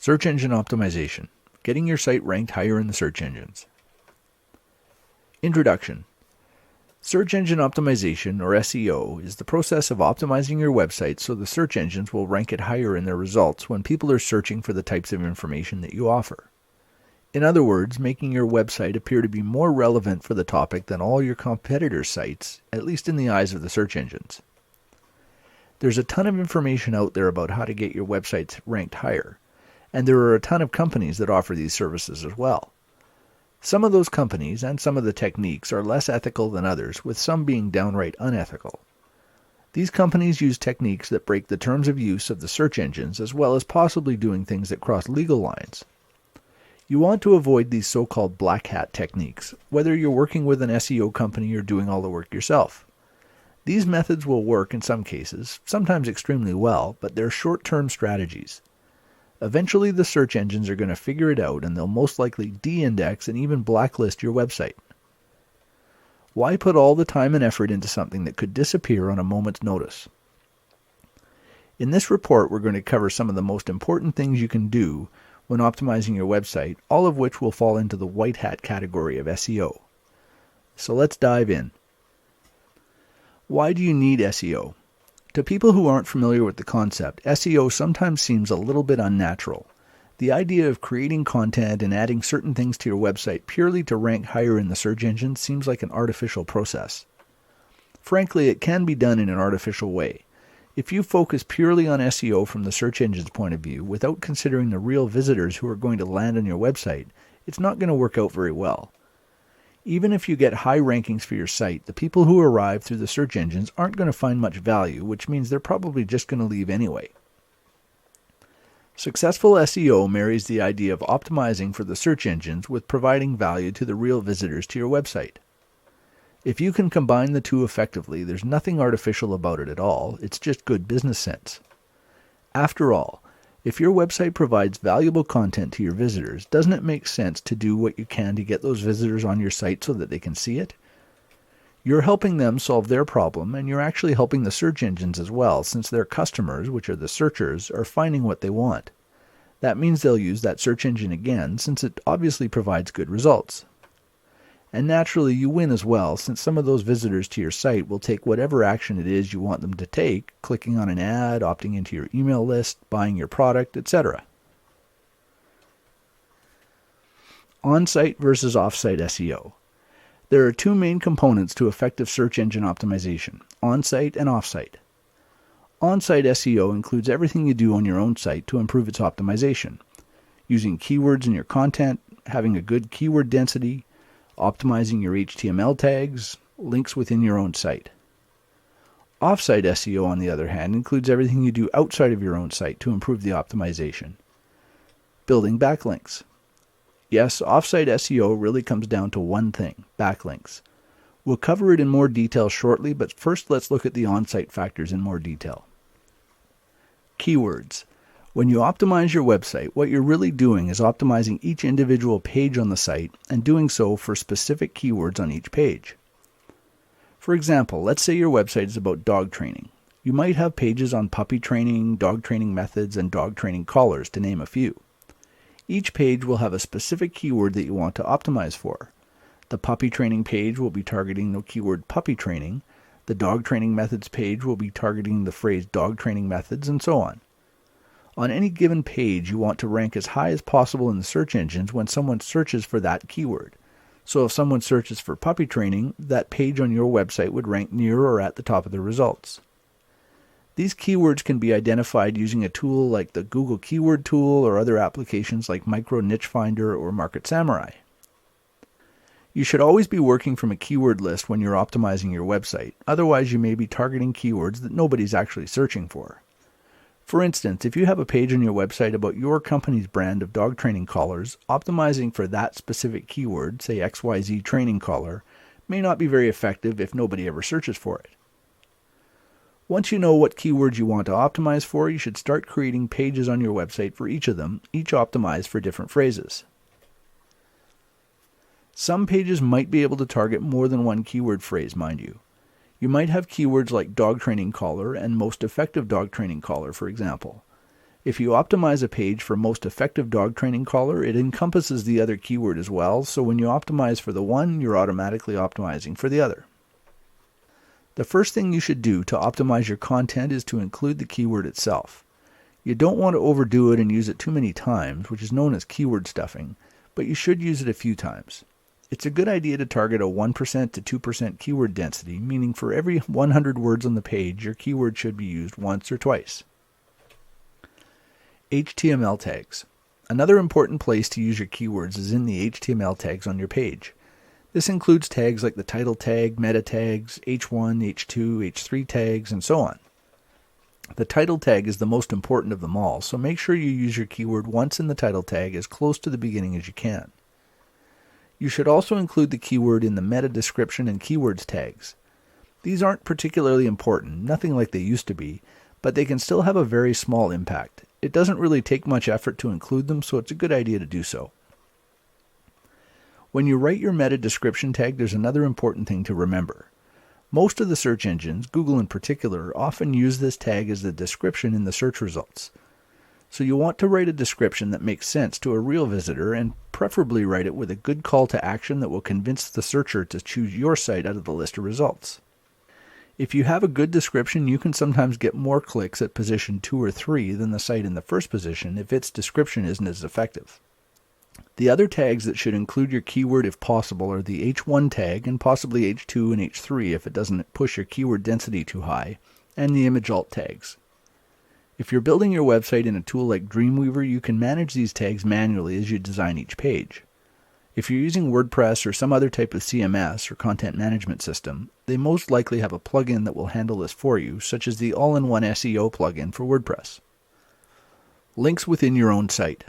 Search engine optimization. Getting your site ranked higher in the search engines. Introduction. Search engine optimization, or SEO, is the process of optimizing your website so the search engines will rank it higher in their results when people are searching for the types of information that you offer. In other words, making your website appear to be more relevant for the topic than all your competitors' sites, at least in the eyes of the search engines. There's a ton of information out there about how to get your websites ranked higher, and there are a ton of companies that offer these services as well. Some of those companies and some of the techniques are less ethical than others, with some being downright unethical. These companies use techniques that break the terms of use of the search engines, as well as possibly doing things that cross legal lines. You want to avoid these so-called black hat techniques, whether you're working with an SEO company or doing all the work yourself. These methods will work in some cases, sometimes extremely well, but they're short-term strategies. Eventually the search engines are going to figure it out, and they'll most likely de-index and even blacklist your website. Why put all the time and effort into something that could disappear on a moment's notice? In this report, we're going to cover some of the most important things you can do when optimizing your website, all of which will fall into the white hat category of SEO. So let's dive in. Why do you need SEO? To people who aren't familiar with the concept, SEO sometimes seems a little bit unnatural. The idea of creating content and adding certain things to your website purely to rank higher in the search engine seems like an artificial process. Frankly, it can be done in an artificial way. If you focus purely on SEO from the search engine's point of view, without considering the real visitors who are going to land on your website, it's not going to work out very well. Even if you get high rankings for your site, the people who arrive through the search engines aren't going to find much value, which means they're probably just going to leave anyway. Successful SEO marries the idea of optimizing for the search engines with providing value to the real visitors to your website. If you can combine the two effectively, there's nothing artificial about it at all. It's just good business sense. After all, if your website provides valuable content to your visitors, doesn't it make sense to do what you can to get those visitors on your site so that they can see it? You're helping them solve their problem, and you're actually helping the search engines as well, since their customers, which are the searchers, are finding what they want. That means they'll use that search engine again, since it obviously provides good results. And naturally, you win as well, since some of those visitors to your site will take whatever action it is you want them to take, clicking on an ad, opting into your email list, buying your product, etc. On-site versus off-site SEO. There are two main components to effective search engine optimization, on-site and off-site. On-site SEO includes everything you do on your own site to improve its optimization, using keywords in your content, having a good keyword density, optimizing your HTML tags, links within your own site. Off-site SEO, on the other hand, includes everything you do outside of your own site to improve the optimization. Building backlinks. Yes, off-site SEO really comes down to one thing, backlinks. We'll cover it in more detail shortly, but first let's look at the on-site factors in more detail. Keywords. When you optimize your website, what you're really doing is optimizing each individual page on the site and doing so for specific keywords on each page. For example, let's say your website is about dog training. You might have pages on puppy training, dog training methods, and dog training collars, to name a few. Each page will have a specific keyword that you want to optimize for. The puppy training page will be targeting the keyword puppy training. The dog training methods page will be targeting the phrase dog training methods, and so on. On any given page, you want to rank as high as possible in the search engines when someone searches for that keyword. So if someone searches for puppy training, that page on your website would rank near or at the top of the results. These keywords can be identified using a tool like the Google Keyword Tool or other applications like Micro Niche Finder or Market Samurai. You should always be working from a keyword list when you're optimizing your website, otherwise you may be targeting keywords that nobody's actually searching for. For instance, if you have a page on your website about your company's brand of dog training collars, optimizing for that specific keyword, say XYZ training collar, may not be very effective if nobody ever searches for it. Once you know what keywords you want to optimize for, you should start creating pages on your website for each of them, each optimized for different phrases. Some pages might be able to target more than one keyword phrase, mind you. You might have keywords like dog training collar and most effective dog training collar, for example. If you optimize a page for most effective dog training collar, it encompasses the other keyword as well, so when you optimize for the one, you're automatically optimizing for the other. The first thing you should do to optimize your content is to include the keyword itself. You don't want to overdo it and use it too many times, which is known as keyword stuffing, but you should use it a few times. It's a good idea to target a 1% to 2% keyword density, meaning for every 100 words on the page, your keyword should be used once or twice. HTML tags. Another important place to use your keywords is in the HTML tags on your page. This includes tags like the title tag, meta tags, H1, H2, H3 tags, and so on. The title tag is the most important of them all, so make sure you use your keyword once in the title tag as close to the beginning as you can. You should also include the keyword in the meta description and keywords tags. These aren't particularly important, nothing like they used to be, but they can still have a very small impact. It doesn't really take much effort to include them, so it's a good idea to do so. When you write your meta description tag, there's another important thing to remember. Most of the search engines, Google in particular, often use this tag as the description in the search results. So you want to write a description that makes sense to a real visitor and preferably write it with a good call to action that will convince the searcher to choose your site out of the list of results. If you have a good description, you can sometimes get more clicks at position 2 or 3 than the site in the first position if its description isn't as effective. The other tags that should include your keyword if possible are the H1 tag and possibly H2 and H3 if it doesn't push your keyword density too high, and the image alt tags. If you're building your website in a tool like Dreamweaver, you can manage these tags manually as you design each page. If you're using WordPress or some other type of CMS or content management system, they most likely have a plugin that will handle this for you, such as the all-in-one SEO plugin for WordPress. Links within your own site.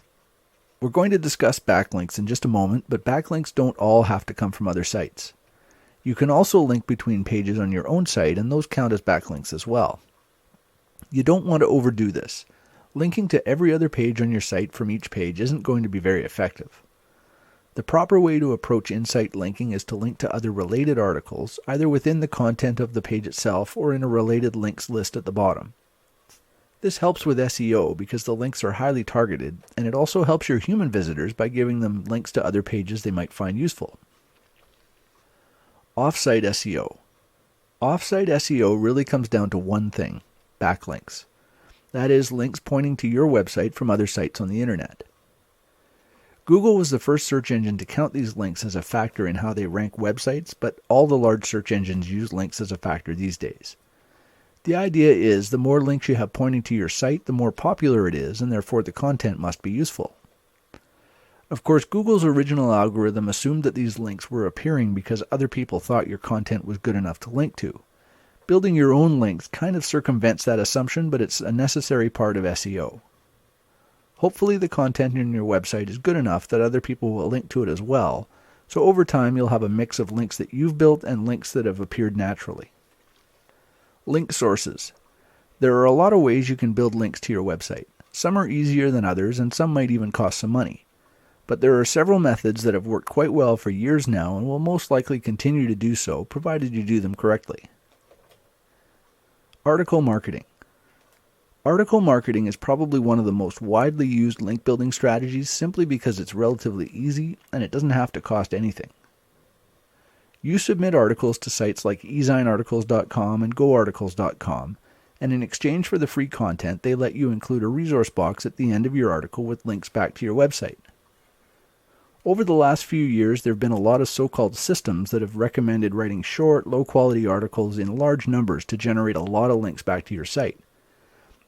We're going to discuss backlinks in just a moment, but backlinks don't all have to come from other sites. You can also link between pages on your own site, and those count as backlinks as well. You don't want to overdo this. Linking to every other page on your site from each page isn't going to be very effective. The proper way to approach in-site linking is to link to other related articles, either within the content of the page itself or in a related links list at the bottom. This helps with SEO because the links are highly targeted, and it also helps your human visitors by giving them links to other pages they might find useful. Off-site SEO. Off-site SEO really comes down to one thing: backlinks. That is, links pointing to your website from other sites on the internet. Google was the first search engine to count these links as a factor in how they rank websites, but all the large search engines use links as a factor these days. The idea is the more links you have pointing to your site, the more popular it is, and therefore the content must be useful. Of course, Google's original algorithm assumed that these links were appearing because other people thought your content was good enough to link to. Building your own links kind of circumvents that assumption, but it's a necessary part of SEO. Hopefully the content in your website is good enough that other people will link to it as well, so over time you'll have a mix of links that you've built and links that have appeared naturally. Link sources. There are a lot of ways you can build links to your website. Some are easier than others, and some might even cost some money. But there are several methods that have worked quite well for years now and will most likely continue to do so, provided you do them correctly. Article marketing. Article marketing is probably one of the most widely used link building strategies simply because it's relatively easy and it doesn't have to cost anything. You submit articles to sites like ezinearticles.com and goarticles.com, and in exchange for the free content, they let you include a resource box at the end of your article with links back to your website. Over the last few years, there have been a lot of so-called systems that have recommended writing short, low-quality articles in large numbers to generate a lot of links back to your site.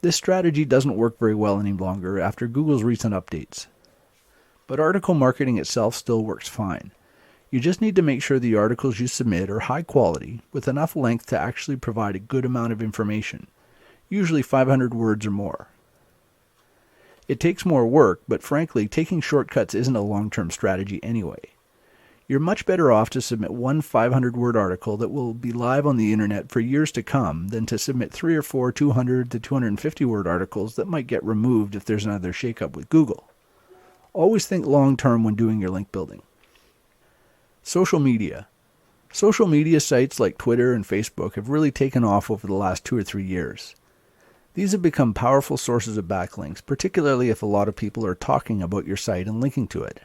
This strategy doesn't work very well any longer after Google's recent updates. But article marketing itself still works fine. You just need to make sure the articles you submit are high quality, with enough length to actually provide a good amount of information, usually 500 words or more. It takes more work, but frankly, taking shortcuts isn't a long-term strategy anyway. You're much better off to submit one 500-word article that will be live on the internet for years to come than to submit 3 or 4 200 to 250-word articles that might get removed if there's another shakeup with Google. Always think long-term when doing your link building. Social media. Social media sites like Twitter and Facebook have really taken off over the last 2 or 3 years. These have become powerful sources of backlinks, particularly if a lot of people are talking about your site and linking to it.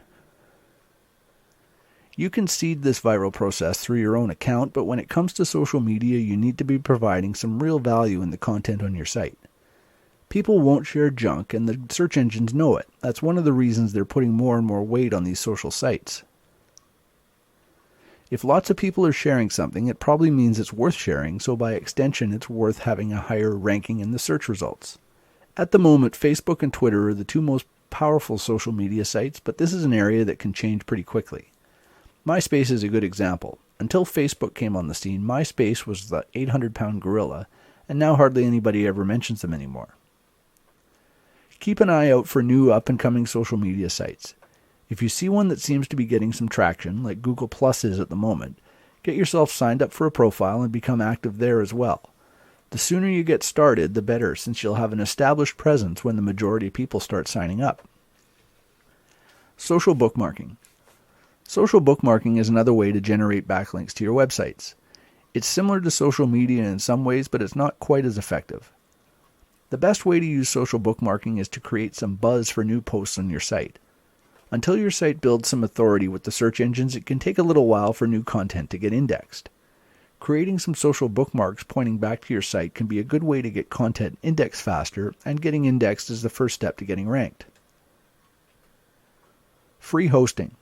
You can seed this viral process through your own account, but when it comes to social media, you need to be providing some real value in the content on your site. People won't share junk, and the search engines know it. That's one of the reasons they're putting more and more weight on these social sites. If lots of people are sharing something, it probably means it's worth sharing, so by extension, it's worth having a higher ranking in the search results. At the moment, Facebook and Twitter are the two most powerful social media sites, but this is an area that can change pretty quickly. MySpace is a good example. Until Facebook came on the scene, MySpace was the 800-pound gorilla, and now hardly anybody ever mentions them anymore. Keep an eye out for new up-and-coming social media sites. If you see one that seems to be getting some traction, like Google Plus is at the moment, get yourself signed up for a profile and become active there as well. The sooner you get started, the better, since you'll have an established presence when the majority of people start signing up. Social bookmarking. Social bookmarking is another way to generate backlinks to your websites. It's similar to social media in some ways, but it's not quite as effective. The best way to use social bookmarking is to create some buzz for new posts on your site. Until your site builds some authority with the search engines, it can take a little while for new content to get indexed. Creating some social bookmarks pointing back to your site can be a good way to get content indexed faster, and getting indexed is the first step to getting ranked. Free hosting.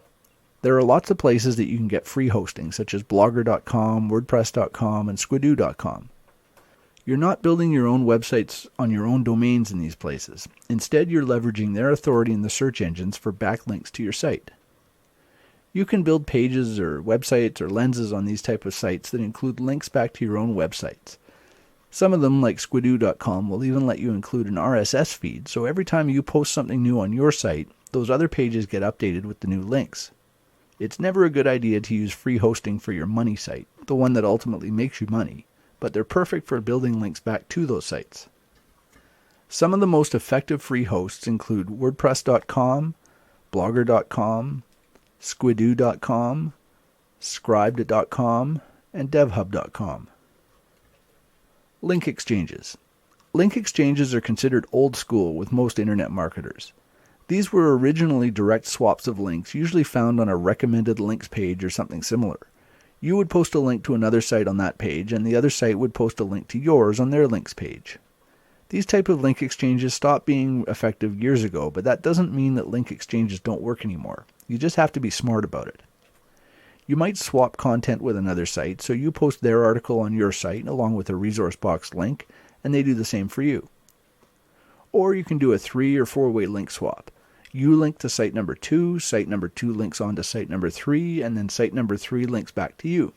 There are lots of places that you can get free hosting, such as blogger.com, wordpress.com, and squidoo.com. You're not building your own websites on your own domains in these places. Instead, you're leveraging their authority in the search engines for backlinks to your site. You can build pages or websites or lenses on these type of sites that include links back to your own websites. Some of them, like squidoo.com, will even let you include an RSS feed, so every time you post something new on your site, those other pages get updated with the new links. It's never a good idea to use free hosting for your money site, the one that ultimately makes you money, but they're perfect for building links back to those sites. Some of the most effective free hosts include wordpress.com, blogger.com, squidoo.com, scribed.com, and devhub.com. Link exchanges. Link exchanges are considered old school with most internet marketers. These were originally direct swaps of links, usually found on a recommended links page or something similar. You would post a link to another site on that page, and the other site would post a link to yours on their links page. These type of link exchanges stopped being effective years ago, but that doesn't mean that link exchanges don't work anymore. You just have to be smart about it. You might swap content with another site, so you post their article on your site along with a resource box link, and they do the same for you. Or you can do a 3- or 4-way link swap. You link to site number 2 links on to site number 3, and then site number 3 links back to you.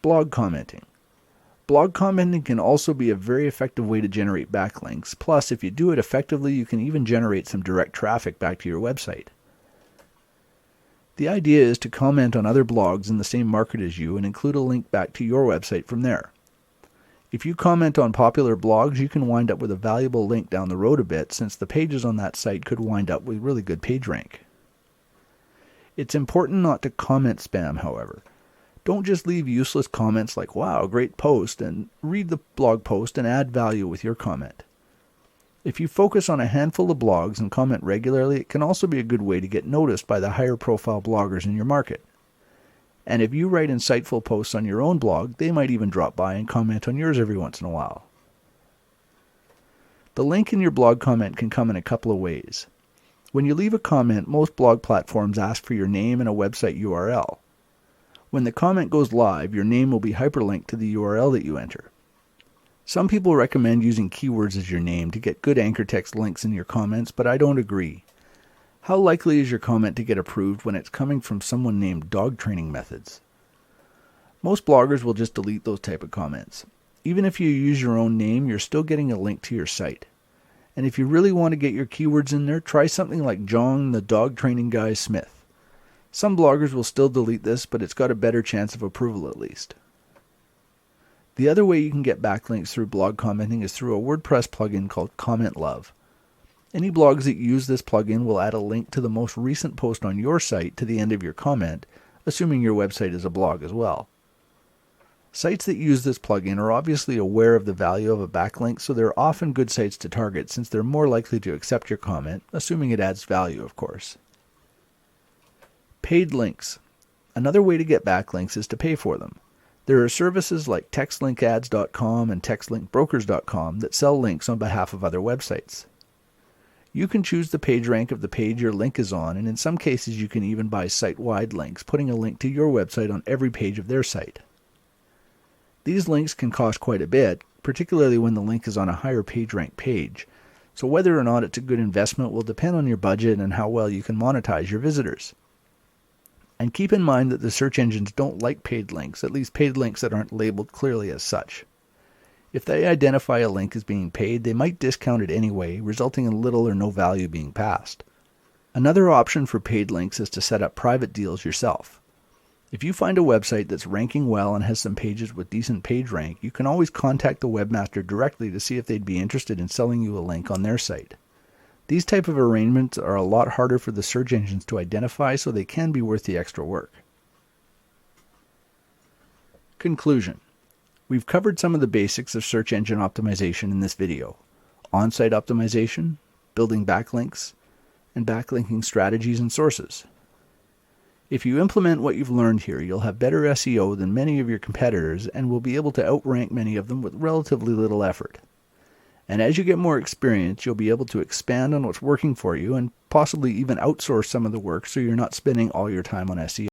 Blog commenting. Blog commenting can also be a very effective way to generate backlinks. Plus, if you do it effectively, you can even generate some direct traffic back to your website. The idea is to comment on other blogs in the same market as you and include a link back to your website from there. If you comment on popular blogs, you can wind up with a valuable link down the road a bit, since the pages on that site could wind up with really good page rank. It's important not to comment spam, however. Don't just leave useless comments like, "Wow, great post," and read the blog post and add value with your comment. If you focus on a handful of blogs and comment regularly, it can also be a good way to get noticed by the higher profile bloggers in your market. And if you write insightful posts on your own blog, they might even drop by and comment on yours every once in a while. The link in your blog comment can come in a couple of ways. When you leave a comment, most blog platforms ask for your name and a website URL. When the comment goes live, your name will be hyperlinked to the URL that you enter. Some people recommend using keywords as your name to get good anchor text links in your comments, but I don't agree. How likely is your comment to get approved when it's coming from someone named Dog Training Methods? Most bloggers will just delete those type of comments. Even if you use your own name, you're still getting a link to your site. And if you really want to get your keywords in there, try something like John the Dog Training Guy Smith. Some bloggers will still delete this, but it's got a better chance of approval at least. The other way you can get backlinks through blog commenting is through a WordPress plugin called Comment Love. Any blogs that use this plugin will add a link to the most recent post on your site to the end of your comment, assuming your website is a blog as well. Sites that use this plugin are obviously aware of the value of a backlink, so they're often good sites to target since they're more likely to accept your comment, assuming it adds value, of course. Paid links. Another way to get backlinks is to pay for them. There are services like textlinkads.com and textlinkbrokers.com that sell links on behalf of other websites. You can choose the page rank of the page your link is on, and in some cases you can even buy site-wide links, putting a link to your website on every page of their site. These links can cost quite a bit, particularly when the link is on a higher page rank page, so whether or not it's a good investment will depend on your budget and how well you can monetize your visitors. And keep in mind that the search engines don't like paid links, at least paid links that aren't labeled clearly as such. If they identify a link as being paid, they might discount it anyway, resulting in little or no value being passed. Another option for paid links is to set up private deals yourself. If you find a website that's ranking well and has some pages with decent page rank, you can always contact the webmaster directly to see if they'd be interested in selling you a link on their site. These type of arrangements are a lot harder for the search engines to identify, so they can be worth the extra work. Conclusion. We've covered some of the basics of search engine optimization in this video: on-site optimization, building backlinks, and backlinking strategies and sources. If you implement what you've learned here, you'll have better SEO than many of your competitors and will be able to outrank many of them with relatively little effort. And as you get more experience, you'll be able to expand on what's working for you and possibly even outsource some of the work so you're not spending all your time on SEO.